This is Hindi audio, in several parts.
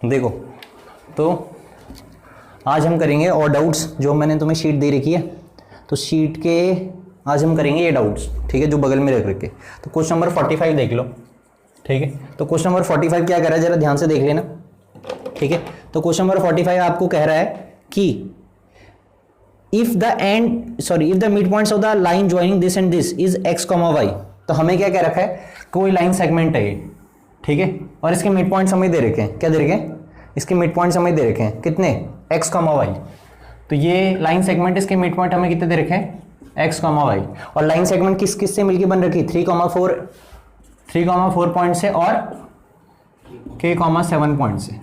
देखो, तो आज हम करेंगे और डाउट्स जो मैंने तुम्हें शीट दे रखी है, तो शीट के आज हम करेंगे ये डाउट्स, ठीक है, जो बगल में रख रखे। तो क्वेश्चन नंबर 45 देख लो, ठीक है। तो क्वेश्चन नंबर 45 क्या कह रहा है, जरा ध्यान से देख लेना, ठीक है। तो क्वेश्चन नंबर 45 आपको कह रहा है कि if the mid points of the line joining this and this is X comma Y. तो हमें क्या कह रखा है, कोई लाइन सेगमेंट है ये, ठीक है, और इसके मिड पॉइंट्स हमें दे रखे हैं, क्या दे रखे हैं, इसके मिड पॉइंट्स हमें दे रखे हैं कितने, एक्स कॉमा वाई। तो ये लाइन सेगमेंट, इसके मिड पॉइंट हमें कितने दे रखे हैं, एक्स कॉमा वाई। और लाइन सेगमेंट किस किस से मिलकर बन रखी, 3,4 पॉइंट से और k,7 पॉइंट से,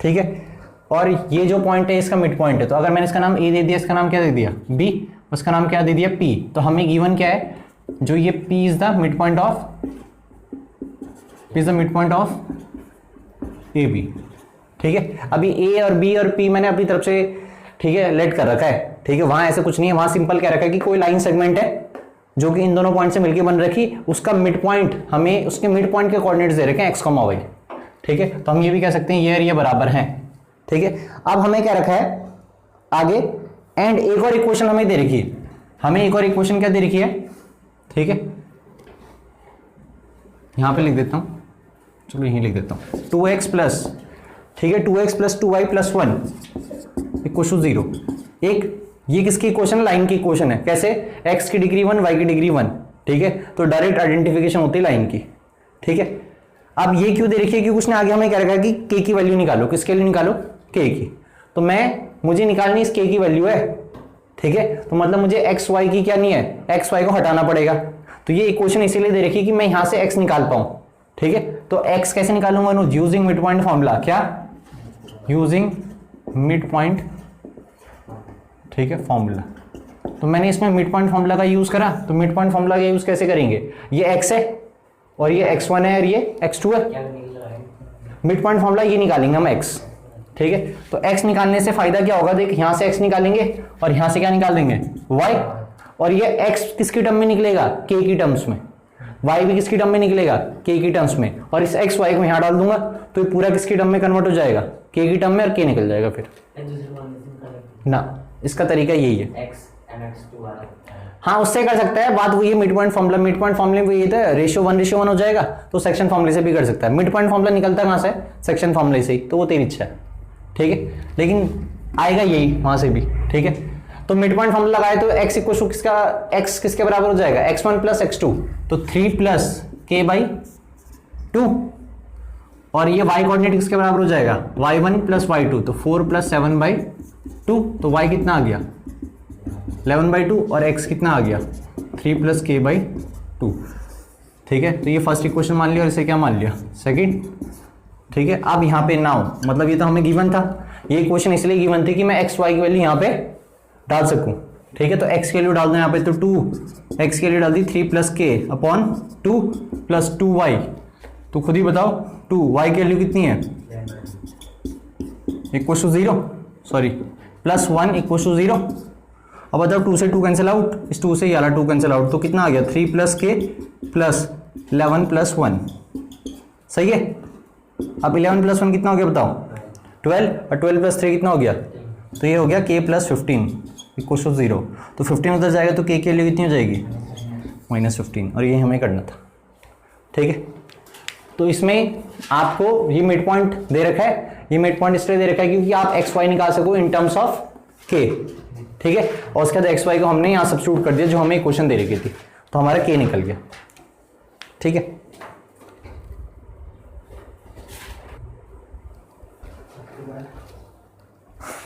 ठीक है। और ये जो पॉइंट है इसका मिड पॉइंट है, तो अगर मैंने इसका नाम ए दे दिया, इसका नाम क्या दे दिया बी, उसका नाम क्या दे दिया पी, तो हमें गिवन क्या है, जो ये P is the mid point of A B, ठीक है। अभी ए और बी और पी मैंने अपनी तरफ से, ठीक है, लेट कर रखा है, ठीक है। वहां ऐसे कुछ नहीं है, वहां सिंपल क्या रखा है कि कोई लाइन सेगमेंट है जो कि इन दोनों पॉइंट से मिलकर बन रखी, उसका मिड पॉइंट हमें उसके मिड पॉइंट के कोऑर्डिनेट्स दे रखे हैं एक्स कॉमा वाई, ठीक है। तो हम ये भी कह सकते हैं ये और ये बराबर हैं, ठीक है। अब हमें क्या रखा है आगे, एंड एक और इक्वेशन हमें दे रखी है, हमें एक और इक्वेशन क्या दे रखी है, ठीक है, यहां पे लिख देता हूं, चलो यहीं लिख देता हूं, 2x प्लस, ठीक है, 2x plus 2y plus 1 equal to 0। एक ये किसकी इक्वेशन है, लाइन की इक्वेशन है। कैसे, x की डिग्री 1, y की डिग्री 1, ठीक है। तो डायरेक्ट आइडेंटिफिकेशन होती है लाइन की, ठीक है। अब ये क्यों दे रखी है, क्योंकि उसने आगे हमें क्या रखा कि k की वैल्यू निकालो, किसके लिए निकालो, k की। तो मुझे निकालनी इस k की वैल्यू है, ठीक है। तो मतलब मुझे x y की क्या नहीं है, x y को हटाना पड़ेगा। तो ये इक्वेशन इसीलिए दे रखी है कि मैं यहां से x निकाल पाऊं, ठीक है। तो x कैसे निकालूंगा, यूजिंग मिड पॉइंट फॉर्मूला, क्या, यूजिंग मिड पॉइंट, ठीक है, फॉर्मूला। तो मैंने इसमें मिड पॉइंट फॉर्मूला का यूज करा, तो मिड पॉइंट फॉर्मूला का यूज कैसे करेंगे, ये x है और ये x1 है और ये x2 है, मिड पॉइंट फॉर्मूला ये निकालेंगे हम x, ठीक है। तो x निकालने से फायदा क्या होगा, देख यहां से x निकालेंगे और यहां से क्या निकाल देंगे, y, और ये x किसकी टर्म में निकलेगा, k की टर्म्स में, y भी किसकी टर्म में निकलेगा, k की टर्म्स में, और इस x y को यहां डाल दूंगा तो ये पूरा किसकी टर्म में कन्वर्ट हो जाएगा, k की टर्म में, और k निकल जाएगा फिर ना। इसका तरीका यही है, हाँ उससे कर सकता है, बात वही है mid point formula, mid point फॉर्मूले में ये था रेशियो 1:1 हो जाएगा, तो सेक्शन फॉर्मूले से भी कर सकता है। मिड पॉइंट फॉर्मूला निकलता है वहां से, सेक्शन फॉर्मूले से ही, तो वो तेरी इच्छा है, ठीक है, लेकिन आएगा यही वहां से भी, ठीक है। तो मिड पॉइंट फॉर्मूला लगाए तो x इक्वल टू किसका, x किसके बराबर हो जाएगा, x1 प्लस x2, तो 3 प्लस k/2, और ये y कोऑर्डिनेट किसके बराबर हो जाएगा, y1 प्लस y2, तो 4 प्लस 7/2, तो y कितना आ गया 11/2, और x कितना आ गया 3 प्लस k/2, ठीक है। तो ये फर्स्ट इक्वेशन मान लिया, और इसे क्या मान लिया, सेकंड, ठीक है। अब यहाँ पे नाउ मतलब ये तो हमें गिवन था, ये इक्वेशन इसलिए गिवन थी कि मैं x y की वैल्यू यहाँ पे डाल सकूं, ठीक है। तो x की वैल्यू डाल दो यहाँ पे, तो 2x की वैल्यू डाल दी 3 प्लस k/2 प्लस 2y, तो खुद ही बताओ 2y की वैल्यू कितनी है, equal to 0, sorry plus 1 equal to 0। अब बताओ 2 से 2 कैंसिल आउट, इस 2 से ये वाला 2 कैंसिल आउट, तो कितना आ गया 3 प्लस k प्लस 11 प्लस 1, सही है। अब 11 प्लस 1 कितना हो गया बताओ, 12, और 12 प्लस 3 कितना हो गया, तो ये हो गया k प्लस 15 इक्वल टू 0। तो 15 उधर जाएगा तो k की वैल्यू कितनी हो जाएगी, -15, और ये हमें करना था, ठीक है। तो इसमें आपको ये मिड पॉइंट दे रखा है, ये मिड पॉइंट इसलिए दे रखा है क्योंकि आप एक्स वाई निकाल सको इन टर्म्स ऑफ k, ठीक है। और उसके बाद एक्स वाई को हमने यहां सब्स्टिट्यूट कर दिया जो हमें क्वेश्चन दे रखी थी, तो हमारा k निकल गया, ठीक है।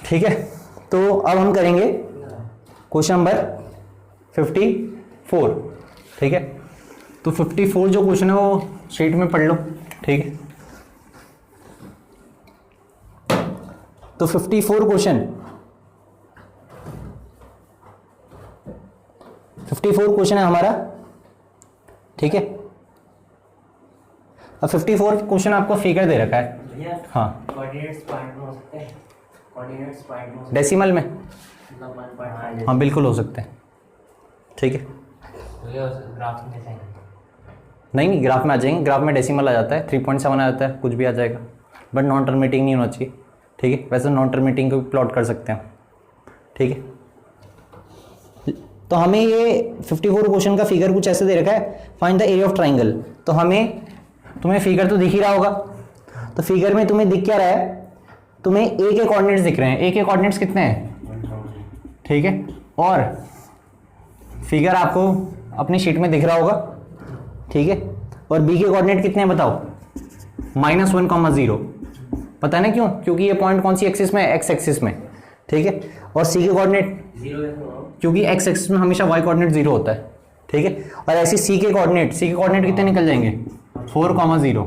ठीक है, तो अब हम करेंगे क्वेश्चन नंबर 54, ठीक है। तो 54 जो क्वेश्चन है वो शीट में पढ़ लो, ठीक है। तो 54 क्वेश्चन, 54 क्वेश्चन है हमारा, ठीक है। अब 54 क्वेश्चन आपको फिगर दे रखा है, हाँ डेसिमल में, हाँ बिल्कुल हो सकते हैं, ठीक है। नहीं ग्राफ में आ जाएंगे, ग्राफ में डेसिमल आ जाता है, 3.7 आ जाता है, कुछ भी आ जाएगा, बट नॉन टर्मिनेटिंग नहीं होना चाहिए, ठीक है। वैसे नॉन टर्मिनेटिंग को भी प्लॉट कर सकते हैं, ठीक है। तो हमें ये 54 क्वेश्चन का फिगर कुछ ऐसे दे रखा है, find the area of triangle. तो हमें, तुम्हें फिगर तो दिख ही रहा होगा, तो फिगर में तुम्हें दिख क्या रहा है, तुम्हें ए के कोऑर्डिनेट्स दिख रहे हैं। ए के कोऑर्डिनेट्स कितने हैं, ठीक है, और फिगर आपको अपनी शीट में दिख रहा होगा, ठीक है। और बी के कोऑर्डिनेट कितने हैं बताओ, -1,0। पता है ना क्यों, क्योंकि ये पॉइंट कौन सी एक्सिस में है, एक्स एक्सिस में, ठीक है। और सी के कोऑर्डिनेट 0, क्योंकि एक्स एक्सिस में हमेशा वाई कोऑर्डिनेट 0 होता है, ठीक है। और ऐसे सी के कोऑर्डिनेट कितने निकल जाएंगे, 4,0,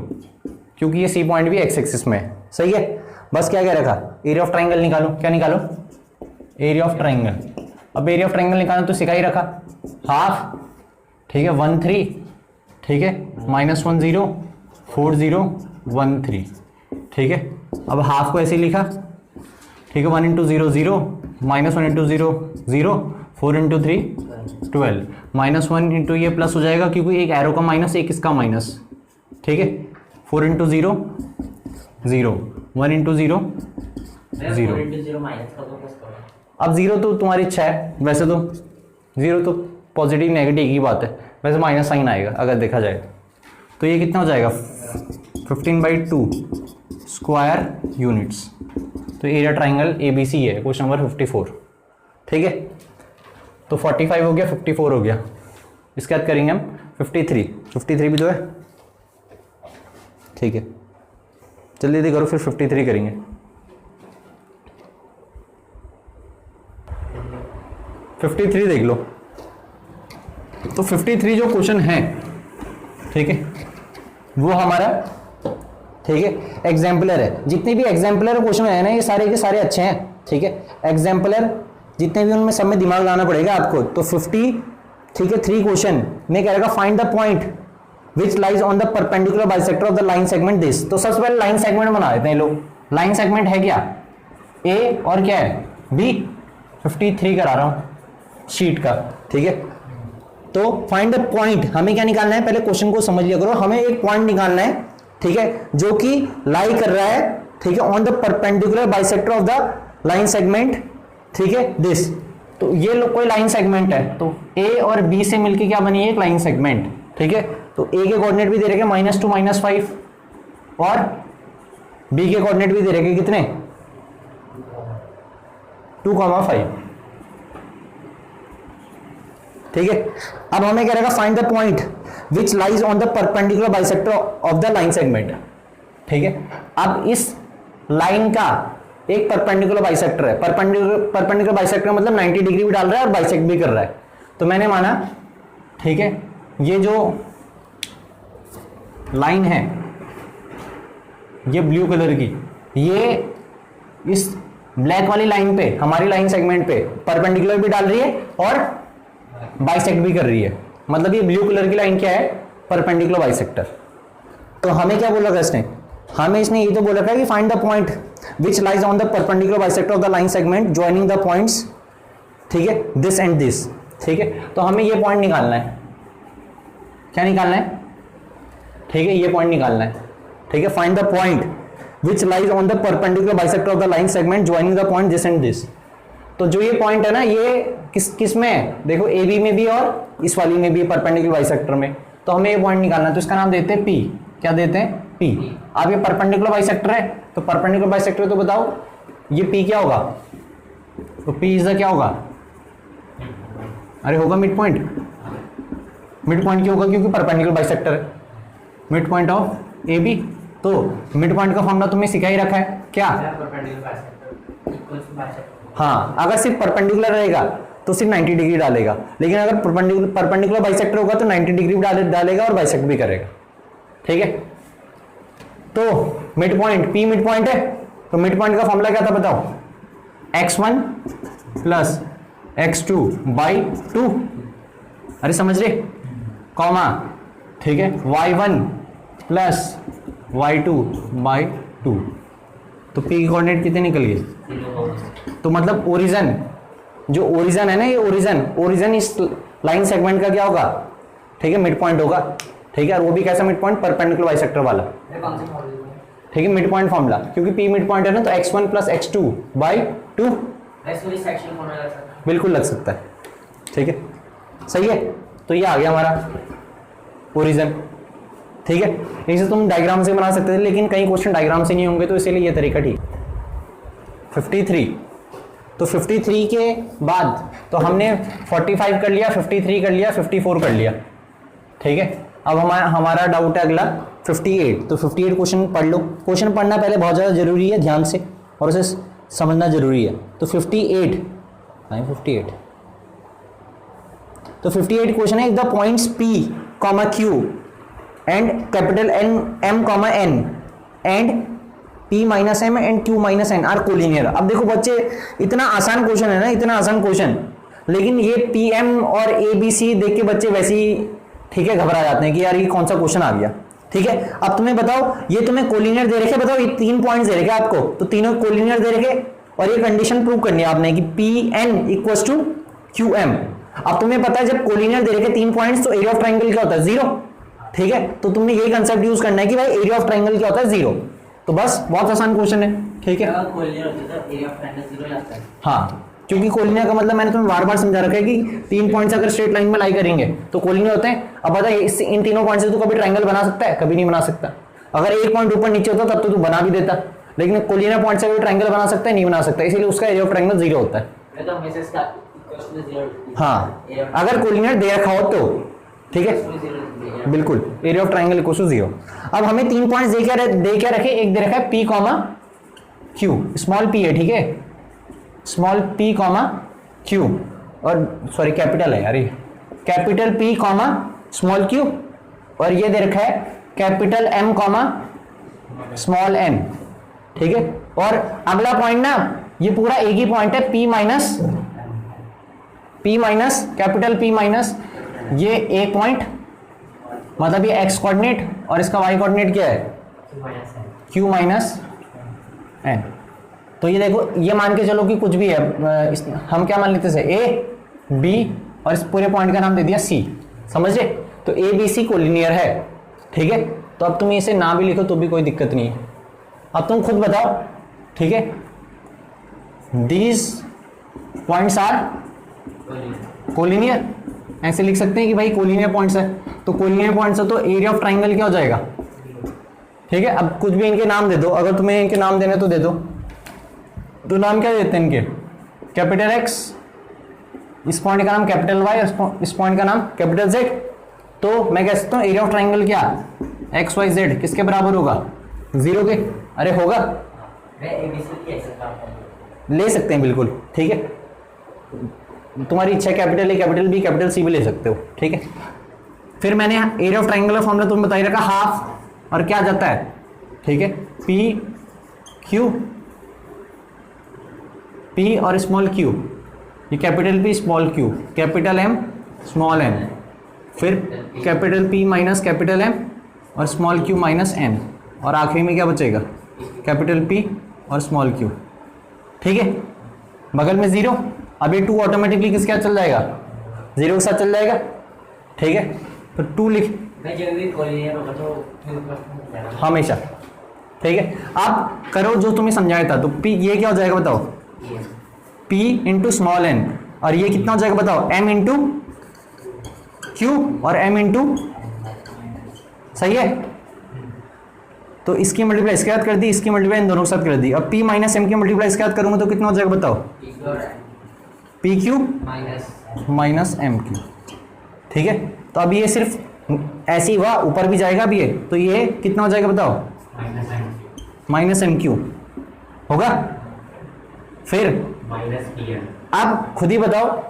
क्योंकि ये सी पॉइंट भी एक्स एक्सिस में है, सही है। बस क्या क्या रखा, एरिया ऑफ ट्राइंगल निकालो। क्या निकालो, एरिया ऑफ ट्राइंगल। अब एरिया ऑफ ट्राइंगल निकालना तो सिखा ही रखा, हाफ, ठीक है, 1,3, ठीक है, -1,0, 4,0, 1,3, ठीक है। अब हाफ को ऐसे ही लिखा, ठीक है, 1 × 0 0, -1 × 0 0, 4 × 3 12, -1 × ये प्लस हो जाएगा क्योंकि एक एरो का माइनस, एक इसका माइनस, ठीक है। 4 × 0 0, 1 × 0 0। अब 0 तो तुम्हारी इच्छा है, वैसे तो 0 तो पॉजिटिव नेगेटिव की बात है, वैसे माइनस साइन आएगा अगर देखा जाए। तो ये कितना हो जाएगा, 15/2 स्क्वायर यूनिट्स। तो एरिया ट्राइंगल ABC है, क्वेश्चन नंबर 54, ठीक है। तो 45 हो गया, 54 हो गया, इसके बाद करेंगे हम 53 भी तो है, ठीक है। जल्दी करो, फिर 53 करेंगे। देख लो, तो 53 जो क्वेश्चन है, ठीक है, वो हमारा, ठीक है, एग्जाम्पलर है। जितने भी एग्जाम्पलर क्वेश्चन है ना, ये सारे के सारे अच्छे हैं, ठीक है। एग्जाम्पलर जितने भी, उनमें सब में दिमाग लाना पड़ेगा आपको। तो 50, ठीक है, 3 क्वेश्चन में क्या रहेगा, find the point which lies on the perpendicular bisector of the line segment this. तो सबसे पहले लाइन सेगमेंट बना देते हैं लोग। लाइन सेगमेंट है क्या, ए और क्या है, बी। 53 करा रहा हूं शीट का, ठीक है। तो फाइंड द पॉइंट, हमें क्या निकालना है, पहले क्वेश्चन को समझ लिया करो। हमें एक पॉइंट निकालना है, ठीक है, जो कि लाई कर रहा है, ठीक है, on the perpendicular bisector of the line segment, ठीक है, दिस। तो ये लोग कोई लाइन सेगमेंट है, तो ए और बी से मिलकर क्या बनी है, एक लाइन सेगमेंट, ठीक है। तो ए के कोऑर्डिनेट भी दे रखे -2 -5, और बी के कोऑर्डिनेट भी दे रखे कितने, 2,5, ठीक है। अब हमें क्या रहेगा, find the point which lies on the perpendicular bisector of the line segment, ठीक है। अब इस लाइन का एक परपेंडिकुलर बाइसेक्टर है, परपेंडिकुलर बाइसेक्टर मतलब 90 डिग्री भी डाल रहा है और बाइसेक्ट भी कर रहा है। तो मैंने माना, ठीक है, ये जो लाइन है, ये ब्लू कलर की, ये इस ब्लैक वाली लाइन पे, हमारी लाइन सेगमेंट पे परपेंडिकुलर भी डाल रही है और बाइसेक्ट भी कर रही है। मतलब ये ब्लू कलर की लाइन क्या है, परपेंडिकुलर बाइसेक्टर। तो हमें क्या बोला इसने, हमें इसने ये तो बोला था कि find the point which lies on the perpendicular bisector of the line segment joining the points, ठीक है, दिस एंड दिस, ठीक है। तो हमें ये पॉइंट निकालना है, क्या निकालना है, ठीक है, ये पॉइंट निकालना है, ठीक है। Find the point which lies on the perpendicular bisector of the line segment joining the point this and this. तो जो ये पॉइंट है ना, ये किस में है, देखो ए बी में भी और इस वाली में भी, परपेंडिकुलर बाइसेक्टर में। तो हमें ये पॉइंट निकालना है, तो इसका नाम देते हैं पी। क्या देते हैं, पी। अब ये परपेंडिकुलर बाइसेक्टर है, तो परपेंडिकुलर बाइसेक्टर, तो बताओ ये पी क्या होगा, तो पी इज द क्या होगा, अरे होगा मिड पॉइंट। मिड पॉइंट क्यों होगा, क्योंकि परपेंडिकुलर बाइसेक्टर है, mid point of A B. तो मिड पॉइंट का फॉर्मूला तुमने सिखा ही रखा है, क्या, हाँ, अगर सिर्फ परपेंडिकुलर रहेगा तो सिर्फ 90 डिग्री डालेगा, लेकिन अगर परपेंडिकुलर बाइसेक्टर होगा तो 90 डिग्री भी डालेगा और बाइसेक्ट भी करेगा, ठीक है। तो mid point, P mid point है, तो मिड पॉइंट का फॉर्मूला क्या था बताओ, x1 प्लस x2/2, अरे समझ रहे, कॉमा, ठीक है, y1 प्लस y2/2। तो p की कोऑर्डिनेट कितने निकल गए, तो मतलब ओरिजन, जो ओरिजन है ना, ये ओरिजन इस लाइन सेगमेंट का क्या होगा, ठीक है, मिड पॉइंट होगा, ठीक है। और वो भी कैसा मिड पॉइंट, परपेंडिकुलर बाइसेक्टर वाला, ठीक है, मिड पॉइंट फॉर्मूला, क्योंकि पी मिड पॉइंट है ना, तो x1 प्लस x2 बाई 2 बिल्कुल लग सकता है। ठीक है, सही है। तो ये आ गया हमारा ओरिजिन। ठीक है, इसे तुम डायग्राम से बना सकते थे, लेकिन कई क्वेश्चन डायग्राम से नहीं होंगे, तो इसीलिए ये तरीका ठीक। 53, तो 53 के बाद तो हमने 45 कर लिया, 53 कर लिया, 54 कर लिया। ठीक है, अब हमारा डाउट है अगला 58। तो 58 क्वेश्चन पढ़ लो। क्वेश्चन पढ़ना पहले बहुत ज़्यादा जरूरी है, ध्यान से, और उसे समझना जरूरी है। तो 58 तो 58 क्वेश्चन है, the points P, Q and capital M, N and P minus M and Q minus N are collinear. अब देखो बच्चे, इतना आसान क्वेश्चन है ना, इतना आसान क्वेश्चन, लेकिन ये PM और ABC देख के बच्चे वैसे ही, ठीक है, घबरा जाते हैं कि यार ये कौन सा क्वेश्चन आ गया। ठीक है, अब तुम्हें बताओ, ये तुम्हें कोलिनियर दे रखे, बताओ ये 3 पॉइंट्स दे रखे आपको, तो तीनों कोलिनियर दे रखे, और ये कंडीशन प्रूव करनी है आपने कि PN इक्वल्स टू QM। अब तुम्हें पता है जब कोलिनियर दे रखे 3 पॉइंट्स, तो एरिया ऑफ ट्राइंगल क्या होता है? 0। ठीक है, तो तुमने यही कंसेप्ट यूज करना है कि भाई एरिया ऑफ ट्राइंगल क्या होता है? 0। तो बस बहुत आसान क्वेश्चन है। ठीक है, हाँ, क्योंकि कोलिनियर का मतलब मैंने तुम्हें बार बार समझा रखा है कि 3 पॉइंट्स अगर स्ट्रेट लाइन में लाई करेंगे तो कोलिनियर होते हैं। अब पता है इससे इन तीनों पॉइंट से तू कभी ट्राइंगल बना सकता है? कभी नहीं बना सकता। अगर एक पॉइंट ऊपर नीचे होता तब तो तू बना भी देता, लेकिन कोलिनियर पॉइंट से कोई ट्राइंगल बना सकता है? नहीं बना सकता, इसीलिए उसका एरिया ऑफ ट्राइंगल 0 होता है। हाँ, अगर कोलिनियर दे रखा हो तो, ठीक है, बिल्कुल, area of triangle equal to 0। अब हमें 3 पॉइंट्स दे क्या रखे, एक दे रखा है P, Q, स्मॉल p है, ठीक है, स्मॉल p, Q, और सॉरी कैपिटल है यार, ये कैपिटल P, स्मॉल q, और ये दे रखा है कैपिटल M, स्मॉल n। ठीक है, और अगला पॉइंट ना, ये पूरा एक ही पॉइंट है, P minus capital P minus, ये एक पॉइंट, मतलब ये x कोऑर्डिनेट और इसका y कोऑर्डिनेट क्या है? Q minus n। तो ये देखो, ये मान के चलो कि कुछ भी है, हम क्या मान लेते थे? A, B, और इस पूरे पॉइंट का नाम दे दिया C। समझ रहे? तो ABC कोलिनियर है। ठीक है, तो अब तुम इसे ना भी लिखो तो भी कोई दिक्कत नहीं है। अब तुम खुद बताओ, ठीक है, दीज पॉइंट्स आर कोलिनियर, ऐसे लिख सकते हैं कि भाई कोलिनियर पॉइंट्स है। तो कोलिनियर पॉइंट्स है तो एरिया ऑफ ट्राइंगल क्या हो जाएगा? ठीक है, अब कुछ भी इनके नाम दे दो, अगर तुम्हें इनके नाम देने तो दे दो। तो नाम क्या देते हैं इनके? कैपिटल X, इस पॉइंट का नाम कैपिटल Y, इस पॉइंट का नाम कैपिटल Z। तो मैं कह सकता हूँ एरिया ऑफ ट्राइंगल क्या? एक्स वाई जेड किसके बराबर होगा? 0 के। अरे होगा, ले सकते हैं बिल्कुल, ठीक है, तुम्हारी इच्छा, capital A, capital B, capital C भी ले सकते हो। ठीक है, फिर मैंने एरिया ऑफ ट्राइंगल का फॉर्मूला तुम्हें बता ही रखा, हाफ, और क्या आ जाता है? ठीक है, पी क्यू, पी और स्मॉल क्यू, ये capital P small Q, capital M small N, फिर capital P minus capital M और स्मॉल क्यू माइनस एन, और आखिरी में क्या बचेगा? कैपिटल पी और स्मॉल क्यू। ठीक है, बगल में 0। अब ये 2 ऑटोमेटिकली किसके साथ चल जाएगा? 0 के साथ चल जाएगा। ठीक है, तो 2 लिख हमेशा। ठीक है, अब करो जो तुम्हें समझाया था। तो P ये क्या हो जाएगा बताओ? P इंटू स्मॉल एन, और ये कितना हो जाएगा बताओ? M इंटू क्यू और M इंटू, सही है। तो इसकी मल्टीप्लाई इसके साथ कर दी, इसकी मल्टीप्लाई इन दोनों के साथ कर दी। अब P माइनस एम की मल्टीप्लाई इसके साथ करूंगा तो कितना हो जाएगा बताओ? P Q minus M Q. ठीक है, तो अब ये सिर्फ ऐसे ही हुआ, ऊपर भी जाएगा अब ये, तो ये कितना हो जाएगा बताओ? माइनस एम क्यू होगा। फिर अब खुद ही बताओ,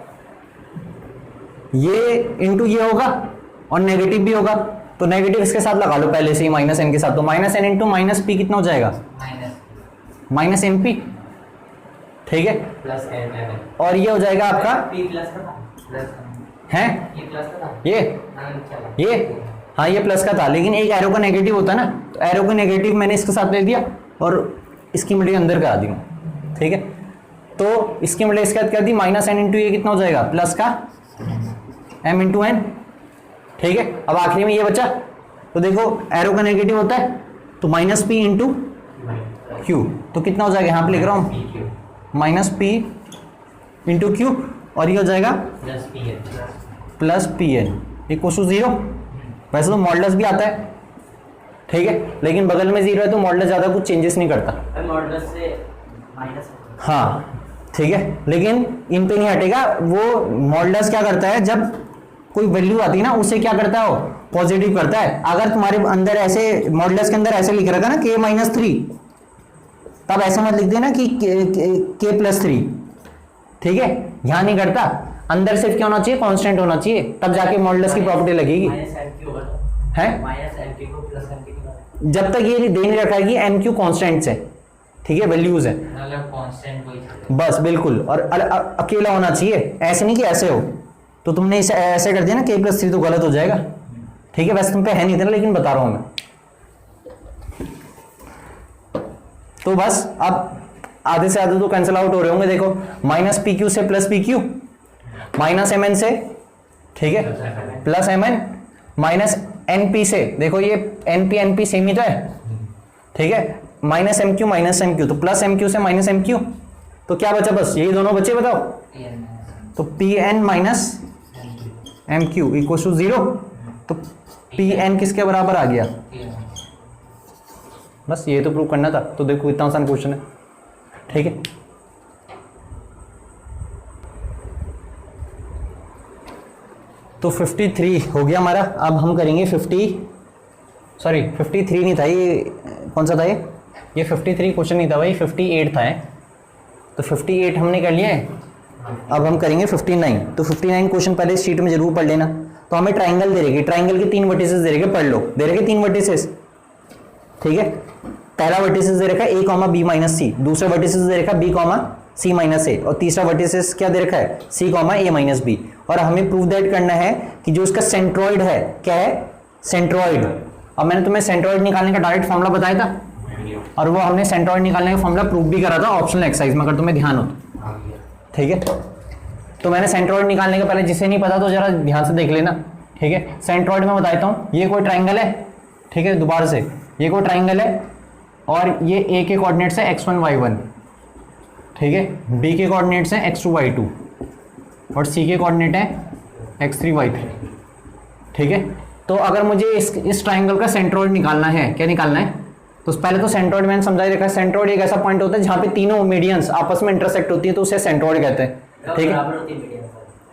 ये इंटू ये होगा और नेगेटिव भी होगा, तो नेगेटिव इसके साथ लगा लो पहले से ही माइनस एन के साथ। तो minus N into minus P कितना हो जाएगा? Minus M P. ठीक है, प्लस एन, और ये हो जाएगा आपका पी प्लस है ये हाँ, ये प्लस का था, लेकिन एक एरो का नेगेटिव होता है ना, तो एरो का नेगेटिव मैंने इसके साथ ले दिया और इसकी मल्टी अंदर करा दी। ठीक है, तो इसकी मल्टी इसके साथ कर दी, माइनस एन इंटू ये कितना हो जाएगा? प्लस का एम इंटू एन। ठीक है, अब आखिरी में ये बचा, तो देखो एरो का नेगेटिव होता है तो माइनस पी इंटू क्यू, तो कितना हो जाएगा, यहाँ पे लिख रहा हूँ माइनस पी इंटू क्यू, और ये हो जाएगा plus P N equal to 0। वैसे तो मॉडुलस भी आता है, ठीक है, लेकिन बगल में 0 है तो मॉडुलस ज़्यादा कुछ चेंजेस नहीं करता, मॉडुलस से माइनस, हाँ ठीक है, लेकिन इन पे नहीं हटेगा। वो मॉडुलस क्या करता है, जब कोई वैल्यू आती है ना उसे क्या करता है, वो पॉजिटिव करता है। अगर तुम्हारे अंदर ऐसे मॉडुलस के अंदर ऐसे लिख रखा ना k-3, तब ऐसे मत लिख देना कि k+3, ठीक है, यहां नहीं करता, अंदर सिर्फ क्या होना चाहिए, कांस्टेंट होना चाहिए, तब जाके मॉडुलस की प्रॉपर्टी लगेगी है। जब तक ये दे नहीं रखा है कि एम क्यू कॉन्स्टेंट्स है, ठीक है, वैल्यूज है, बस बिल्कुल, और अकेला होना चाहिए, ऐसे नहीं कि ऐसे हो, तो तुमने इसे ऐसे कर दिया ना k+3 तो गलत हो जाएगा, ठीक है। वैसे तुम पे है नहीं इतना, लेकिन बता रहा हूं मैं। तो बस अब आधे से आधे तो कैंसिल आउट हो रहे होंगे, देखो माइनस पी क्यू से plus P Q, minus M N से, ठीक है, plus M N, minus N P से, देखो ये एन पी सेम ही तो है, ठीक है, माइनस एम क्यू, तो प्लस एम क्यू से माइनस एम क्यू, तो क्या बचा, बस यही दोनों बचे, बताओ, तो P N minus M Q equal to 0, तो पी एन किसके बराबर आ गया, बस ये तो प्रूव करना था। तो देखो इतना आसान क्वेश्चन है, ठीक है। तो 53 हो गया हमारा। अब हम करेंगे 53 नहीं था ये, कौन सा था ये 53 क्वेश्चन नहीं था भाई, 58 था। तो 58 हमने कर लिया है। अब हम करेंगे 59। तो 59 क्वेश्चन पहले शीट में जरूर पढ़ लेना। तो हमें ट्राइंगल दे रही, ट्राइंगल के 3 वर्टिसेस दे रखे, पढ़ लो, दे रखे 3 वर्टिसेस, ठीक है। पहला वर्टिसेस दे रखा है a, b माइनस सी, दूसरा वर्टिसेस दे रखा है b, c माइनस ए, और तीसरा वर्टिसेस क्या दे रखा है c, a माइनस बी। और हमें प्रूव दैट करना है कि जो इसका सेंट्रॉइड है, क्या है, सेंट्रॉइड। अब मैंने तुम्हें सेंट्रॉइड निकालने का डायरेक्ट फॉर्मूला बताया था, और वो हमने सेंट्रॉइड निकालने का फॉर्मूला प्रूव भी करा था ऑप्शनल एक्सरसाइज में, अगर तुम्हें ध्यान हो तो, ठीक है। तो मैंने सेंट्रॉइड निकालने के पहले, जिसे नहीं पता तो जरा ध्यान से देख लेना, ठीक है। सेंट्रॉइड में बताता हूँ, ये कोई ट्राइंगल है, ठीक है, दोबारा से, ये कोई ट्राइंगल है, और ये ए के कोऑर्डिनेट्स है x1 y1, ठीक है, बी के कोऑर्डिनेट्स हैं x2 y2, और सी के कोऑर्डिनेट है x3 y3, ठीक है। तो अगर मुझे इस ट्राइंगल का सेंट्रॉइड निकालना है, क्या निकालना है, तो पहले तो सेंट्रॉइड मैंने समझा ही रखा है। सेंट्रॉइड एक ऐसा पॉइंट होता है जहां पे तीनों मीडियंस आपस में इंटरसेक्ट होती है, तो उसे सेंट्रॉइड कहते हैं, ठीक है।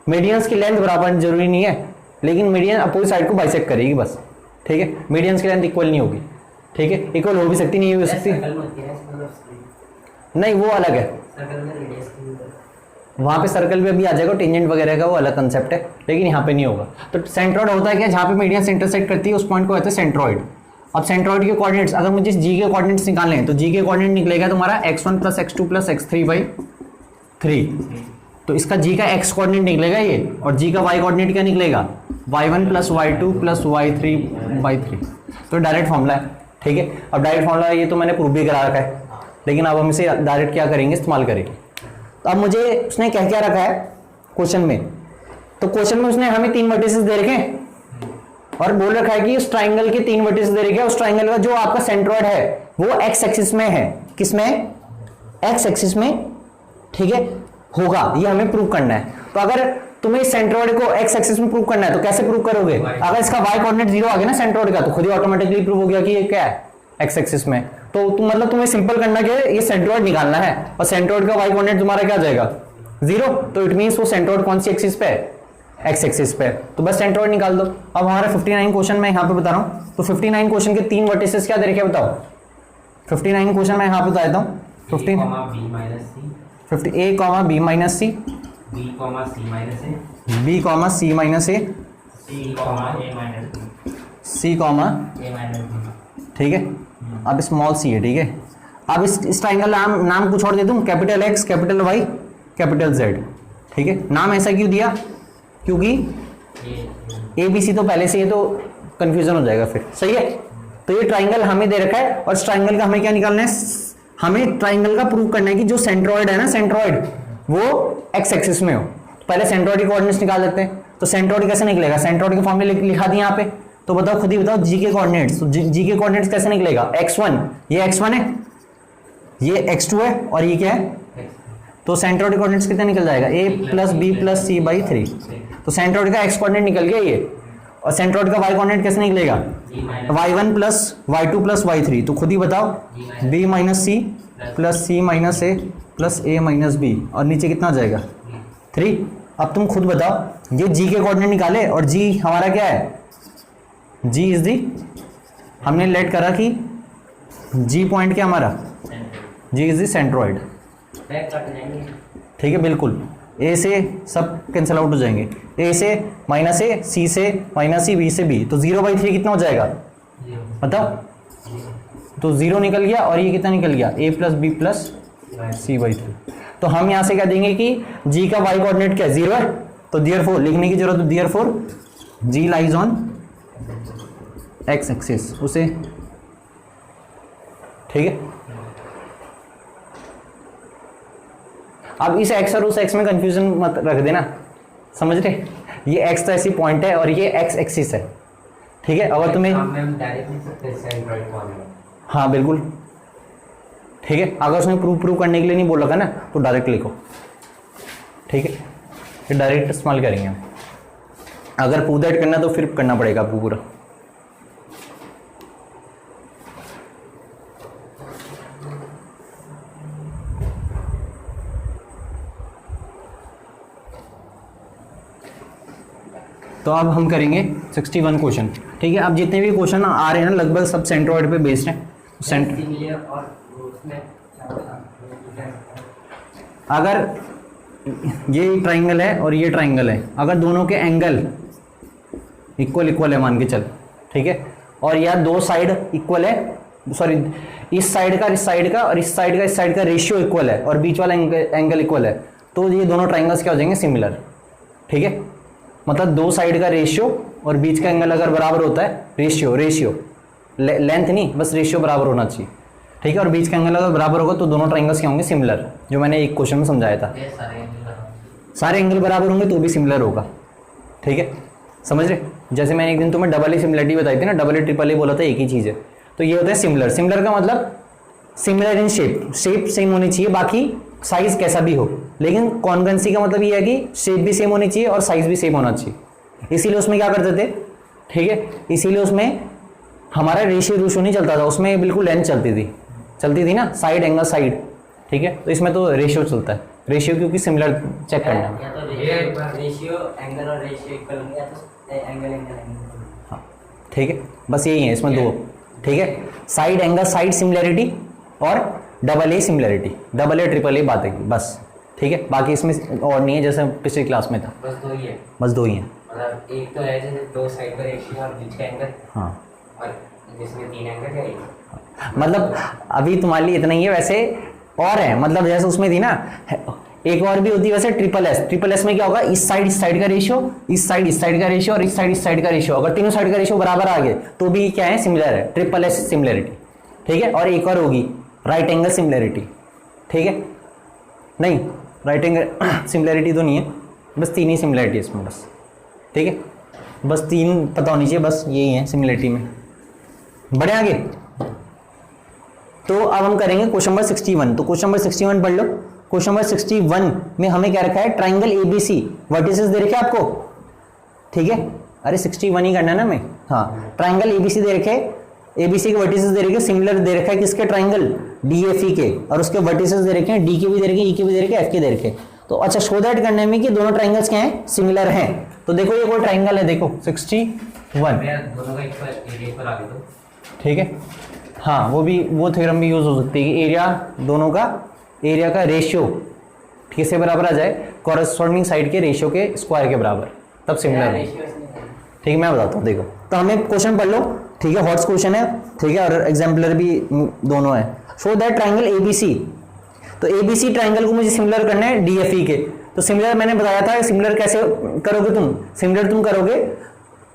मीडियंस की लेंथ बराबर जरूरी नहीं है, लेकिन मीडियन अपोजिट साइड को बाइसेक्ट करेगी बस, ठीक है। मीडियंस की लेंथ इक्वल नहीं होगी, ठीक है, इक्वल हो भी सकती, नहीं हो सकती, नहीं वो अलग है, वहां पे सर्कल पे भी आ जाएगा, टेंजेंट वगैरह का वो अलग कंसेप्ट है, लेकिन यहाँ पे नहीं होगा। तो सेंट्रॉइड होता है क्या, जहाँ पे मीडियंस इंटरसेक्ट करती है उस पॉइंट को कहते हैं सेंट्रॉइड। अब सेंट्रॉइड के कोऑर्डिनेट्स, अगर मुझे जी के कोऑर्डिनेट्स निकालने हैं, तो जी के कोऑर्डिनेट निकलेगा तुम्हारा x1 + x2 + x3/3, तो इसका जी का x कोऑर्डिनेट निकलेगा ये, और जी का y कोऑर्डिनेट क्या निकलेगा, y1 + y2 + y3/3, तो डायरेक्ट फॉर्मूला है, ठीक है। अब डायरेक्ट फॉर्मूला ये तो मैंने प्रूव भी करा रखा है, लेकिन अब हम इसे डायरेक्ट क्या करेंगे, इस्तेमाल करेंगे। तो अब मुझे उसने क्या रखा है क्वेश्चन में, तो क्वेश्चन में उसने हमें 3 वर्टिसेस दे रखे हैं, और बोल रखा है कि उस ट्राइंगल के 3 वर्टिसेस दे रखे हैं, उस ट्राइंगल का जो आपका सेंट्रॉइड है वो x एक्सिस में है, किसमें, x एक्सिस में, ठीक है, होगा, ये हमें प्रूव करना है। तो अगर तुम्हें सेंट्रॉइड को x एक्सिस में प्रूव करना है तो कैसे प्रूव करोगे, अगर इसका y कोऑर्डिनेट 0 आ गया ना सेंट्रॉइड का, तो खुद ही ऑटोमेटिकली प्रूव हो गया कि ये क्या है, x एक्सिस में। तो तुम मतलब तुम्हें सिंपल करना क्या है, ये सेंट्रॉइड निकालना है, और सेंट्रॉइड का y कोऑर्डिनेट तुम्हारा क्या आ जाएगा, 0, तो इट मींस वो सेंट्रॉइड कौन सी एक्सिस पे है, x एक्सिस पे, तो बस सेंट्रॉइड निकाल दो। अब हमारा 59 क्वेश्चन मैं यहाँ पे बता रहा हूँ, तो 59 क्वेश्चन के 3 वर्टिसेस क्या दे रखे बताओ, 59 क्वेश्चन मैं यहाँ पे बता देता हूँ, 50 a, b minus C, b, c minus A, c, ठीक है। अब स्मॉल सी है, ठीक है। अब इस ट्राइंगल नाम कुछ और दे दूं, capital X, capital Y, capital Z, ठीक है। नाम ऐसा क्यों दिया, क्योंकि ABC तो पहले से, ये तो कंफ्यूजन हो जाएगा फिर, सही है। तो ये ट्राइंगल हमें दे रखा है, और इस ट्राइंगल का हमें क्या निकालना है, हमें ट्राइंगल का प्रूव करना है कि जो सेंट्रॉइड है ना, सेंट्रॉइड वो x एक्सिस में हो। पहले सेंट्रॉइड के कोऑर्डिनेट्स निकाल देते हैं। तो सेंट्रॉइड कैसे निकलेगा, सेंट्रॉइड के फॉर्मूले लिखा दिए यहाँ पे, तो बताओ, खुद ही बताओ, जी के कोऑर्डिनेट्स, तो जी के कोऑर्डिनेट्स कैसे निकलेगा, x1, ये x1 है, ये x2 है और ये क्या है, तो सेंट्रोइड कोऑर्डिनेट्स कितना निकल जाएगा, a plus B plus C by 3। तो सेंट्रोइड का x कोऑर्डिनेट निकल गया ये, और सेंट्रोइड का y कोऑर्डिनेट कैसे निकलेगा, y1 plus y2 plus y3। तो खुद ही बताओ, b माइनस सी प्लस सी माइनस ए प्लस ए माइनस बी, और नीचे कितना हो जाएगा 3। अब तुम खुद बताओ, ये g के कोऑर्डिनेट निकाले और g हमारा क्या है, g इज दी, हमने लेट करा कि g पॉइंट क्या हमारा, g इज दी सेंट्रोइड। ठीक है, बिल्कुल ए से सब कैंसिल आउट हो जाएंगे, ए से माइनस ए, सी से माइनस सी, बी से बी, तो 0/3 कितना हो जाएगा बताओ, तो 0 निकल गया, और ये कितना निकल गया, a plus B plus c/3। तो हम यहाँ से क्या देंगे कि g का y कोऑर्डिनेट क्या है, 0 है, तो देयरफॉर लिखने की जरूरत, therefore g lies on x axis उसे। ठीक है, अब इस x और उस x में कंफ्यूजन मत रख देना, समझ रहे, ये x तो ऐसी पॉइंट है और ये x एक्सिस है। ठीक है, अगर तुम्हें हाँ बिल्कुल ठीक है, अगर उसने प्रूव करने के लिए नहीं बोल रखा ना तो डायरेक्ट लिखो। ठीक है, फिर डायरेक्ट इस्तेमाल करेंगे हम, अगर प्रूव दैट करना तो फिर करना पड़ेगा आपको पूरा। तो अब हम करेंगे 61 क्वेश्चन। ठीक है, अब जितने भी क्वेश्चन आ रहे हैं ना लगभग सब सेंट्रोइड पे बेस्ड हैं। अगर ये ट्राइंगल है और ये ट्राइंगल है, अगर दोनों के एंगल इक्वल है मान के चल, ठीक है, और या दो साइड इक्वल है, सॉरी इस साइड का इस साइड का और इस साइड का रेशियो इक्वल है और बीच वाला एंगल इक्वल है, तो ये दोनों ट्राइंगल्स क्या हो जाएंगे, सिमिलर। ठीक है, मतलब दो साइड का रेशियो और बीच का एंगल अगर बराबर होता है, रेशियो लेंथ नहीं, बस रेशियो बराबर होना चाहिए। ठीक है, और बीच का एंगल अगर बराबर होगा तो दोनों ट्राइंगल्स क्या होंगे, सिमिलर, जो मैंने एक क्वेश्चन में समझाया था। सारे एंगल बराबर होंगे तो भी सिमिलर होगा। ठीक है, समझ रहे, जैसे मैंने एक दिन तुम्हें डबल ए सिमिलरिटी बताई थी ना, डबल ए ट्रिपल ए बोला था एक ही चीज़ है, तो ये होता है सिमिलर। सिमिलर का मतलब सिमिलर इन शेप सेम होनी चाहिए, बाकी साइज कैसा भी हो, लेकिन कॉन्ग्रुएंसी का मतलब ये है कि शेप भी सेम होनी चाहिए और साइज भी सेम होना चाहिए। इसीलिए उसमें क्या करते थे, ठीक है, इसीलिए उसमें हमारा रेशियो नहीं चलता था, उसमें बिल्कुल लेंथ चलती थी ना, साइड एंगल साइड। ठीक है, तो इसमें तो रेशियो चलता है, रेशियो क्योंकि सिमिलर चेक करना है। या तो रेशियो एंगल और रेशियो इक्वल होंगे, या तो एंगल। हाँ ठीक है, बस यही है इसमें दो। ठीक है, साइड एंगल साइड सिमिलरिटी और double A similarity, double A triple A बात है बस। ठीक है, बाकी इसमें और नहीं है, जैसे पिछली क्लास में था, बस दो ही है। मतलब एक तो है जैसे दो साइड का रेशियो और बीच का एंगल, हाँ, और जिसमें तीन एंगल है। मतलब अभी तुम्हारे लिए इतना ही है, वैसे और है, मतलब जैसे उसमें थी ना एक और भी होती है वैसे, ट्रिपल एस में क्या होगा, इस साइड का रेशियो, इस साइड का रेशियो और इस साइड का रेशियो, अगर तीनों साइड का रेशियो बराबर आ गए तो भी क्या है, सिमिलर है, ट्रिपल एस सिमिलरिटी। ठीक है, और एक और होगी राइट एंगल सिमिलरिटी। ठीक है, नहीं राइट एंगल सिमिलरिटी तो नहीं है, बस तीन ही सिमिलरिटी है इसमें बस। ठीक है, बस तीन पता होनी चाहिए, बस यही है सिमिलरिटी में। बढ़े आगे, तो अब हम करेंगे क्वेश्चन नंबर 61। तो क्वेश्चन नंबर 61 पढ़ लो। क्वेश्चन नंबर 61 में हमें क्या रखा है, ट्राइंगल एबीसी, वर्टिसेस दे रखे आपको। ठीक है, अरे 61 ही करना है ना मैं, हाँ, ट्राइंगल एबीसी दे रखे, एबीसी के वर्टिसेस दे रखे, सिमिलर दे रखा है किसके, ट्राइंगल डीएफई के, और उसके वर्टिसेस दे रखे हैं, डी के भी दे रखे, ई के भी दे रखे, एफ के दे रखे। तो अच्छा, शो दैट करने में कि दोनों ट्राइंगल्स क्या हैं, सिमिलर हैं। तो देखो ये कोई ट्राइंगल है, देखो 61, दोनों का इक्वल आगे दो। ठीक है, हाँ वो थ्योरम भी यूज हो सकती है कि एरिया का रेशियो किससे बराबर आ जाए, कॉरेस्पॉन्डिंग साइड के रेशियो के स्क्वायर के बराबर, तब सिमिलर है। ठीक है, मैं बताता हूँ, देखो तो हमें क्वेश्चन पढ़ लो। ठीक है, हॉट्स क्वेश्चन है, ठीक है, और एग्जाम्पलर भी दोनों है। शो दैट ट्राइंगल एबीसी, तो एबीसी ट्राइंगल को मुझे सिमिलर करना है डीएफई के। तो सिमिलर मैंने बताया था, सिमिलर कैसे करोगे तुम, सिमिलर तुम करोगे,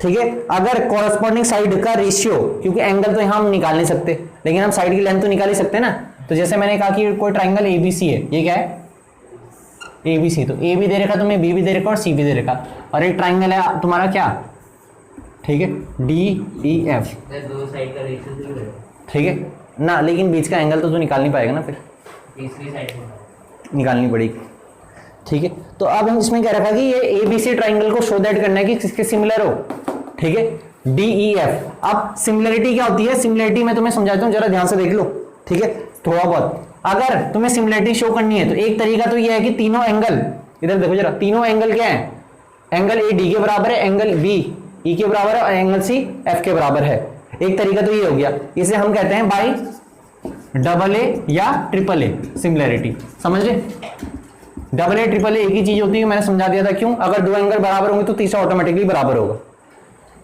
ठीक है, अगर कॉरेस्पॉन्डिंग साइड का रेशियो, क्योंकि एंगल तो यहाँ हम निकाल नहीं सकते, लेकिन हम साइड की लेंथ तो निकाल ही सकते हैं ना। तो जैसे मैंने कहा कि कोई ट्राइंगल एबीसी है, ये क्या है, एबीसी, तो ए भी दे रखा तुम्हें, बी भी दे रखा और सी भी दे रखा, और एक ट्राइंगल है तुम्हारा क्या, ठीक है, डी ई एफ, दो साइड का रेशियो। ठीक है ना, लेकिन बीच का एंगल तो तू निकाल नहीं पाएगा ना फिर, तीसरी साइड में निकालनी पड़ेगी। ठीक है, तो अब हम इसमें क्या रखा कि ये एबीसी ट्राइंगल को शो दैट करना है कि किसके सिमिलर हो। ठीक है, डी ई एफ। अब सिमिलरिटी क्या होती है, सिमिलरिटी मैं तुम्हें समझाता हूं, जरा ध्यान से देख लो। ठीक है, थोड़ा बहुत अगर तुम्हें सिमिलरिटी शो करनी है तो एक तरीका तो ये है कि तीनों एंगल, इधर देखो जरा, तीनों एंगल क्या है, एंगल ए डी के बराबर है, एंगल बी ई के बराबर है और एंगल सी एफ के बराबर है। एक तरीका तो ये हो गया, इसे हम कहते हैं बाई डबल ए या ट्रिपल ए सिमिलरिटी। समझ रहे, डबल ए ट्रिपल ए एक ही चीज होती है, मैंने समझा दिया था क्यों, अगर दो एंगल बराबर होंगे तो तीसरा ऑटोमेटिकली बराबर होगा।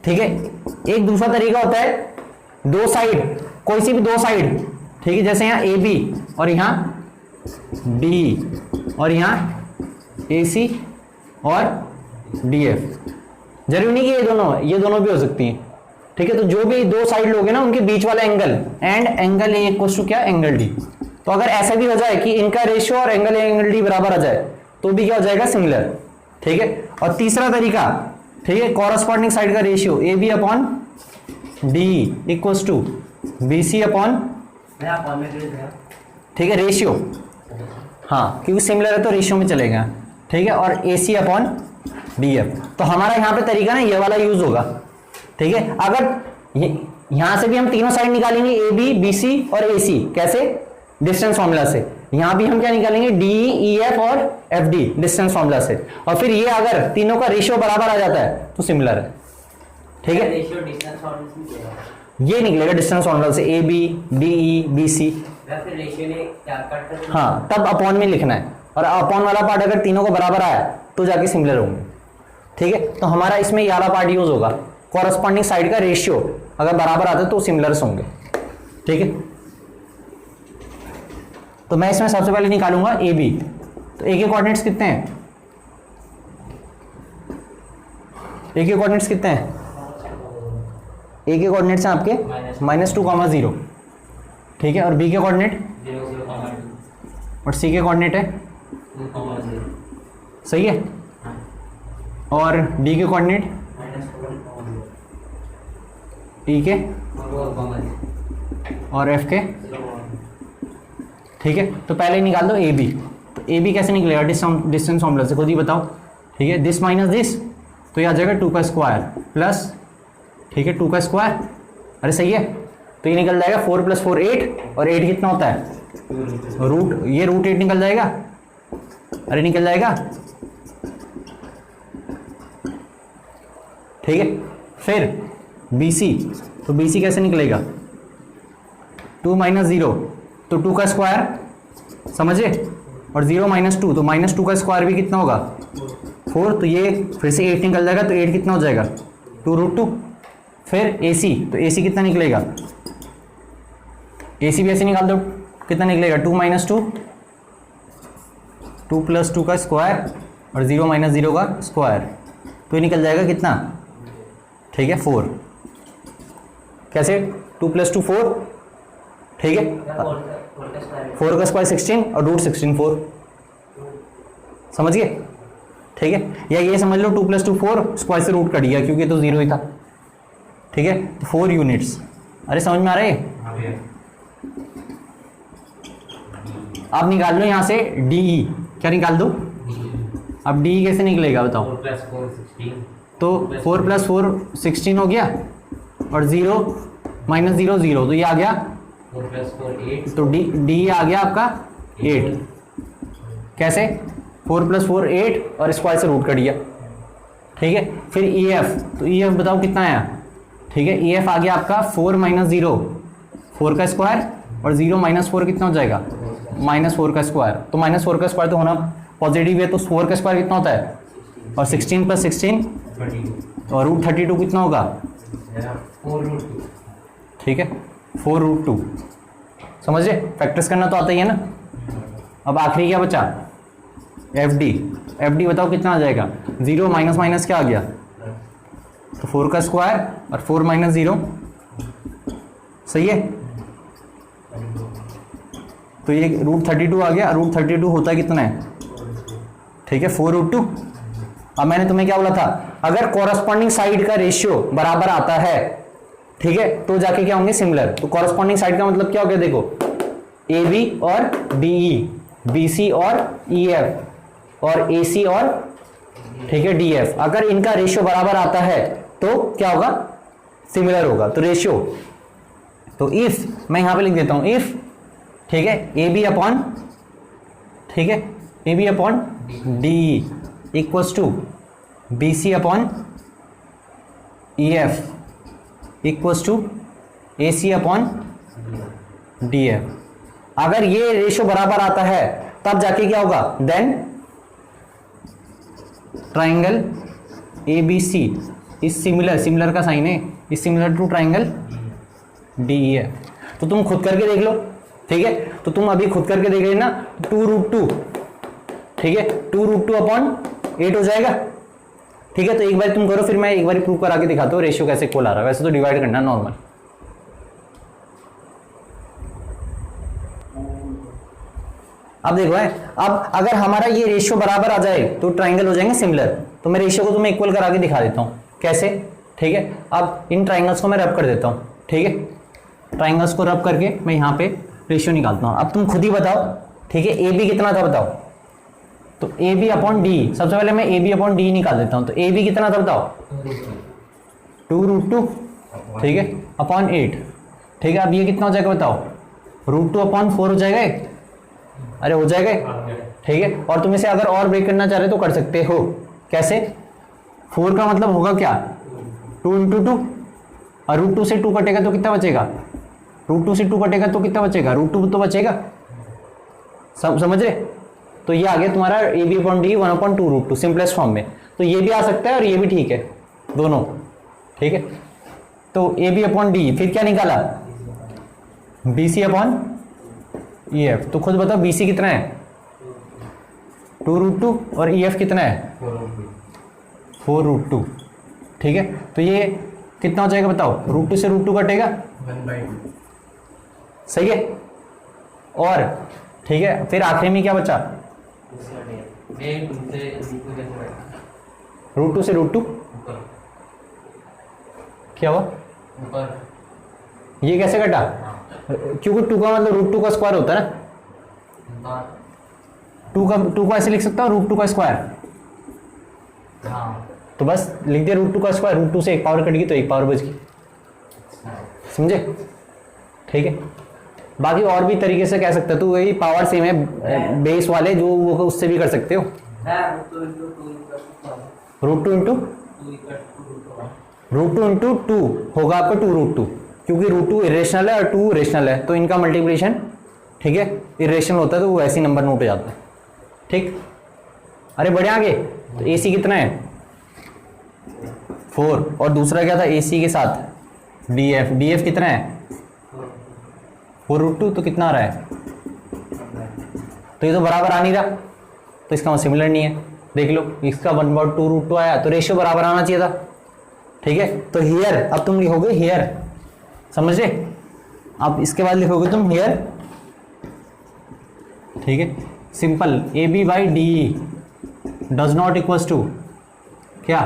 ठीक है, एक दूसरा तरीका होता है दो साइड, कोई सी भी दो साइड, ठीक है, जैसे यहां ए बी और यहां डी और यहां ए सी और डी एफ। जरूरी नहीं कि ये दोनों भी हो सकती हैं। ठीक है, तो जो भी दो साइड लोगे ना उनके बीच वाला angle, and angle A equals to क्या, एंगल डी। तो अगर ऐसा भी हो जाए कि इनका रेशियो और एंगल ए एंगल डी बराबर आ जाए तो भी क्या हो जाएगा, सिमिलर। ठीक है, और तीसरा तरीका, ठीक है, कॉरस्पॉन्डिंग साइड का ratio A B upon D equals to B C upon, ठीक है, रेशियो, हाँ क्योंकि सिमिलर है तो रेशियो में चलेगा। ठीक है, और ए सी अपॉन डी एफ। तो हमारा यहाँ पे तरीका ना ये वाला यूज होगा। ठीक है, अगर यहां से भी हम तीनों साइड निकालेंगे ए बी बी सी और ए सी, कैसे, डिस्टेंस फॉर्मूला से। यहां भी हम क्या निकालेंगे, डी ई एफ और एफ डी डिस्टेंस फॉर्मूला से। और फिर ये अगर तीनों का रेशियो बराबर आ जाता है तो सिमिलर है। ठीक है, रेशियो डिस्टेंस फॉर्मूला ये निकलेगा डिस्टेंस फॉर्मूला से, A B D E B C. फिर रेशियो ने क्या कट कर, हाँ तब अपॉन में लिखना है, और अपॉन वाला पार्ट अगर तीनों को बराबर आया तो जाके सिमिलर होंगे। ठीक है, तो हमारा इसमें ये वाला पार्ट यूज होगा, कॉरस्पॉन्डिंग साइड का रेशियो अगर बराबर आता है तो सिमिलर्स होंगे। ठीक है, तो मैं इसमें सबसे पहले निकालूंगा ए बी। तो ए के कोऑर्डिनेट्स कितने हैं, ए के कोऑर्डिनेट्स कितने हैं, ए के कोऑर्डिनेट्स हैं आपके -2,0। ठीक है, और बी के कोऑर्डिनेट 0,0 और सी के कोऑर्डिनेट है 2,0। सही है, और डी के कोऑर्डिनेट, ई के 4,0 और एफ के। ठीक है, तो पहले ही निकाल दो ए बी। तो ए बी कैसे निकलेगा, डिस्टेंस फॉर्मूला से, खुद ही बताओ। ठीक है, दिस माइनस दिस, तो ये आ जाएगा 2 का स्क्वायर प्लस, ठीक है, 2 का स्क्वायर, अरे सही है, तो ये निकल जाएगा 4 + 4 8, और 8 कितना होता है, रूट, ये रूट 8 निकल जाएगा, अरे निकल जाएगा। ठीक है, फिर बी सी, तो बी सी कैसे निकलेगा, 2 - 0, तो 2 का स्क्वायर, समझे, और 0 - 2, तो -2 का स्क्वायर भी कितना होगा, 4, तो ये फिर से 8 निकल जाएगा, तो 8 कितना हो जाएगा, 2√2। फिर ए सी, तो ए सी कितना निकलेगा, ए सी भी ऐसे निकाल दो, कितना निकलेगा, 2 - 2, 2 + 2 का स्क्वायर और 0 - 0 का स्क्वायर, तो ये निकल जाएगा कितना, ठीक है, 4। कैसे, 2 + 2 4, ठीक है, 4 का स्क्वायर 16 और रूट 16 4, समझ गए। ठीक है, या ये समझ लो 2 + 2 4, स्क्वायर से रूट कट गया क्योंकि तो 0 ही था। ठीक है, तो 4 यूनिट्स, अरे समझ में आ रहे है। आप निकाल लो यहाँ से डी ई, क्या निकाल दो, अब डी ई कैसे निकलेगा बताओ, 4 + 4 16, तो 4 + 4 16 हो गया, और 0 - 0 0, तो ये आ गया 4 + 4 8, तो डी आ गया आपका 8। कैसे, 4 + 4 8 और स्क्वायर से रूट कट गया। ठीक है, फिर ई एफ, तो ई एफ बताओ कितना आया, ठीक है, ई एफ आ गया आपका 4 - 0, 4 का स्क्वायर, और 0 - 4 कितना हो जाएगा, -4 का स्क्वायर, तो -4 का स्क्वायर तो होना पॉजिटिव है, तो 4 का स्क्वायर कितना होता है, और 16 + 16 32, और रूट 32 कितना होगा, 4√2। ठीक है, 4√2। समझे, फैक्टर्स करना तो आता ही है ना। अब आखिरी क्या बचा, एफ डी, एफ डी बताओ कितना आ जाएगा, 0 - क्या आ गया, तो 4 का स्क्वायर और 4 - 0, सही है, तो ये रूट 32 आ गया, रूट 32 होता कितना है, ठीक है, 4√2। अब मैंने तुम्हें क्या बोला था, अगर कॉरस्पॉन्डिंग साइड का रेशियो बराबर आता है, ठीक है, तो जाके क्या होंगे, सिमिलर। तो कॉरस्पॉन्डिंग साइड का मतलब क्या हो गया, देखो ए बी और बी ई, बी सी और ई एफ, और ए सी और ठीक है डी एफ। अगर इनका रेशियो बराबर आता है तो क्या होगा, सिमिलर होगा। तो रेशियो, तो इफ मैं यहां पे लिख देता हूं इफ, ठीक है, ए बी अपॉन, ठीक है, A B upon D equals to B C upon E F equals to A C upon D F. अगर ये रेशियो बराबर आता है तब जाके क्या होगा, then triangle A B C is similar, similar का साइन है, is similar to triangle D E F. तो तुम खुद करके देख लो, ठीक है, तो तुम अभी खुद करके देख लेना, 2√2, ठीक है, 2√2 अपॉन 8 हो जाएगा, ठीक है। तो एक बार तुम करो, फिर मैं एक बार प्रूव करा के दिखाता हूँ रेशियो कैसे खोल आ रहा है। वैसे तो डिवाइड करना नॉर्मल। अब देखो है, अब अगर हमारा ये रेशियो बराबर आ जाए तो ट्राइंगल हो जाएंगे सिमिलर। तो मैं रेशियो को तुम्हें इक्वल करा के दिखा देता हूँ कैसे, ठीक है। अब इन ट्राइंगल्स को मैं रब कर देता हूँ, ठीक है, ट्राइंगल्स को रब करके मैं यहाँ पे रेशियो निकालता हूँ। अब तुम खुद ही बताओ, ठीक है, ए बी कितना था बताओ। तो ए बी अपॉन डी, सबसे पहले मैं ए बी अपॉन डी निकाल देता हूँ। तो ए बी कितना था बताओ, 2√2, ठीक है, अपॉन 8, ठीक है। अब ये कितना हो जाएगा बताओ, √2 अपॉन 4 हो जाएगा, अरे हो जाएगा, ठीक है। और तुम इसे अगर और ब्रेक करना चाह रहे तो कर सकते हो, कैसे, 4 का मतलब होगा क्या, 2 × 2, और √2 से 2 कटेगा तो कितना बचेगा, √2 से 2 कटेगा तो कितना बचेगा, √2 तो बचेगा, समझ रहे। तो ये आ गया तुम्हारा A B upon D 1/2√2 simplest form में। तो ये भी आ सकता है और ये भी ठीक है, दोनों, ठीक है। तो ए बी अपॉन डी, फिर क्या निकाला, B C upon E F. तो खुद बताओ बी सी कितना है, 2√2, और ई एफ कितना है, 4√2, ठीक है। तो ये कितना हो जाएगा बताओ, √2 से √2 कटेगा, 1/2, सही है। और ठीक है, फिर आखिरी में क्या बचा, √2 से √2 क्या हुआ, ये कैसे कटा, क्योंकि 2 का मतलब √2 का स्क्वायर होता है ना, 2 को ऐसे लिख सकता हूँ, √2 का स्क्वायर, तो बस लिख दिया √2 का स्क्वायर, √2 से एक पावर कट गई तो एक पावर बच गई, समझे, ठीक है। बाकी और भी तरीके से कह सकते हो, तो वही पावर सेम है बेस वाले, जो वो उससे भी कर सकते हो, √2 × 2 होगा आपका 2√2, क्योंकि √2 इरेशनल है और 2 रेशनल है, तो इनका मल्टीप्लिकेशन, ठीक है, इरेशनल होता है तो वो ऐसी नंबर नोट हो जाता है, ठीक। अरे बढ़िया आगे, तो ए सी कितना है 4, और दूसरा क्या था ए सी के साथ डी एफ कितना है 4√2, तो कितना आ रहा है, तो ये तो बराबर आ नहीं रहा, तो इसका सिमिलर नहीं है, देख लो, इसका 1/2√2 आया, तो रेशियो बराबर आना चाहिए था, ठीक है। तो हियर, अब तुम लिखोगे हियर, समझ रहे, अब इसके बाद लिखोगे तुम हियर, ठीक है, simple A B by D does not equals to क्या,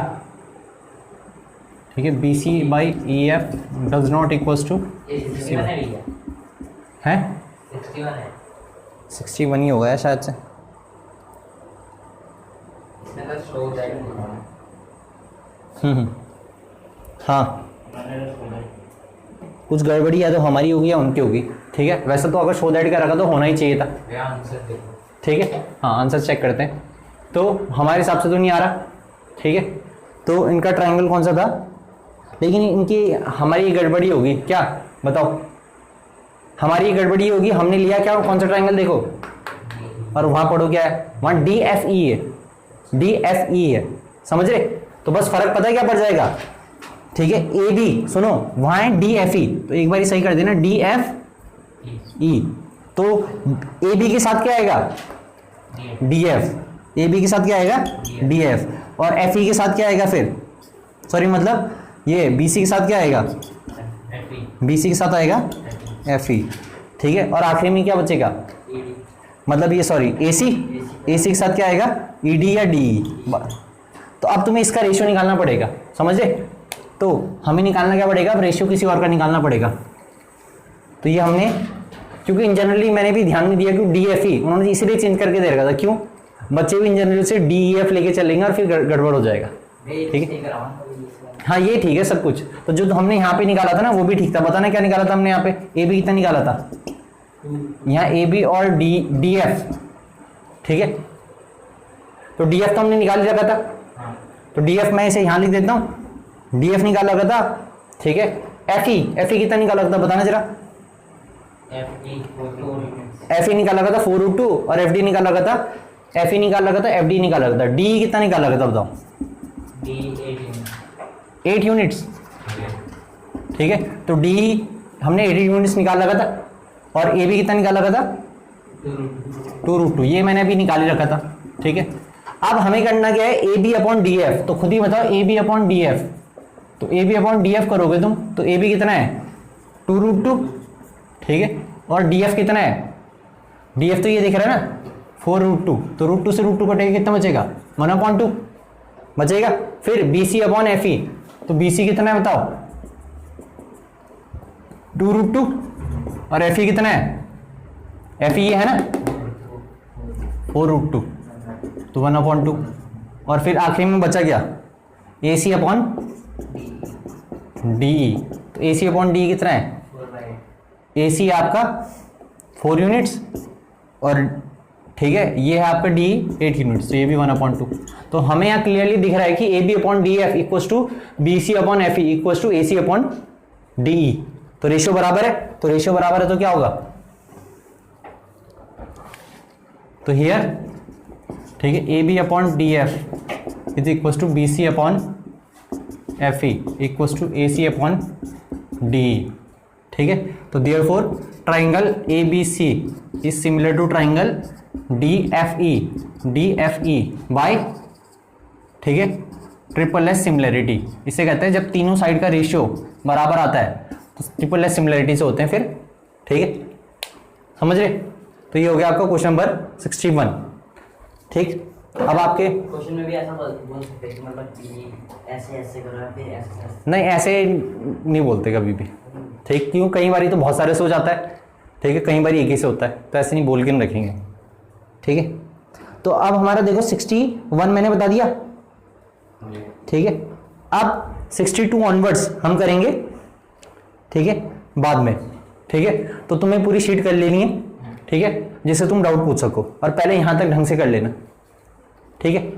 ठीक है, B C by E F does not equals to है 61 ही होगा शायद से, हाँ कुछ गड़बड़ी या तो हमारी होगी या उनकी होगी, ठीक है। वैसे तो अगर शो दैट का रखा तो होना ही चाहिए था, ठीक है। हाँ आंसर चेक करते हैं, तो हमारे हिसाब से तो नहीं आ रहा, ठीक है। तो इनका ट्रायंगल कौन सा था, लेकिन इनकी हमारी गड़बड़ी होगी क्या बताओ, हमारी गड़बड़ी होगी, हमने लिया क्या, कौन सा ट्रायंगल देखो, और वहां पढ़ो क्या है, वहां डी एफ ई है, डी एफ ई है, समझ रहे। तो बस फर्क पता है क्या पड़ जाएगा, ठीक है, ए बी सुनो वहां है डी एफ ई, तो एक बार सही कर देना डी एफ ई, तो ए बी के साथ क्या आएगा डी एफ, ए बी के साथ क्या आएगा डी एफ, और एफ ई के साथ क्या आएगा फिर, सॉरी मतलब ये बी सी के साथ क्या आएगा, बी सी के साथ आएगा एफ ई, ठीक है। और आखिरी में क्या बचेगा, मतलब ये सॉरी ए सी के साथ क्या आएगा ई डी या डी ई। तो अब तुम्हें इसका रेशियो निकालना पड़ेगा, समझ रहे। तो हमें निकालना क्या पड़ेगा, अब रेशियो किसी और का निकालना पड़ेगा। तो ये हमने क्योंकि इन जनरली मैंने भी ध्यान नहीं दिया कि डी एफ ई उन्होंने इसीलिए चेंज करके दे रखा था। क्यों? बच्चे भी इन जनरल से डी ई एफ लेके चलेंगे और फिर गड़बड़ हो जाएगा। ठीक है, हाँ ये ठीक है सब कुछ। तो जो हमने यहाँ पे निकाला था ना वो भी ठीक था। बताना क्या निकाला था हमने यहाँ पे? ए बी कितना निकाला था? यहाँ ए बी और डी एफ, ठीक है। तो डी एफ तो हमने निकाल रखा था, तो डी एफ मैं इसे यहाँ लिख देता हूँ, डी एफ निकाल रखा था, ठीक है। एफ ई कितना निकाला था बताना जरा? एफ ई निकाल रखा था 4√2 और एफ डी निकाल रखा था, एफ ई निकाल रखा था, एफ डी निकाल रखा था। डी कितना निकाल रखा था बताओ? 8 यूनिट्स, ठीक है। तो डी हमने 8 यूनिट्स निकाल रखा था और ए बी कितना निकाल रखा था? 2√2, ये मैंने अभी निकाल ही रखा था, ठीक है। अब हमें करना क्या है? A B upon D F. तो खुद ही बताओ A B upon D F. तो A B upon D F करोगे तुम तो ए बी कितना है? 2√2, ठीक है। और डी एफ कितना है? डी एफ तो ये दिख रहा है ना 4√2। तो √2 से √2 कटेगा, कितना बचेगा? 1/2 बचेगा। फिर B C upon F E, तो बी सी कितना है बताओ? 2√2 और एफ ई कितना है? एफ ई है ना 4√2, तो 1/2। और फिर आखिरी में बचा क्या? ए सी अपॉन डी ई। तो ए सी अपॉन डी कितना है? ए सी आपका 4 यूनिट्स और ठीक है ये है आपका डी 8 यूनिट्स, तो ये भी 1/2। तो हमें यहाँ क्लियरली दिख रहा है कि A B upon D F equals to B C upon F E equals to A C upon D E. तो रेशियो बराबर है, तो रेशियो बराबर है तो क्या होगा? तो हियर ठीक है A B upon D F is equals to B C upon F E equals to A C upon D E, ठीक है। तो therefore triangle A B C is similar to triangle D F E by, ठीक है, ट्रिपल एस सिमिलरिटी। इसे कहते हैं जब तीनों साइड का रेशियो बराबर आता है तो ट्रिपल एस सिमिलरिटी से होते हैं फिर, ठीक है, समझ रहे? तो ये हो गया आपका क्वेश्चन नंबर 61, ठीक। अब आपके क्वेश्चन में भी ऐसा बोल सकते हैं कि मतलब कि ऐसे करो फिर ऐसे नहीं, ऐसे नहीं बोलते कभी भी, ठीक। क्यों? कई बार तो बहुत सारे से हो जाता है, ठीक है, कई बार एक ही से होता है, तो ऐसे नहीं बोल के नहीं रखेंगे, ठीक है। तो अब हमारा देखो 61 मैंने बता दिया, ठीक है। अब 62 ऑनवर्ड्स हम करेंगे, ठीक है, बाद में, ठीक है। तो तुम्हें पूरी शीट कर लेनी है, ठीक है, जिससे तुम डाउट पूछ सको, और पहले यहां तक ढंग से कर लेना, ठीक है।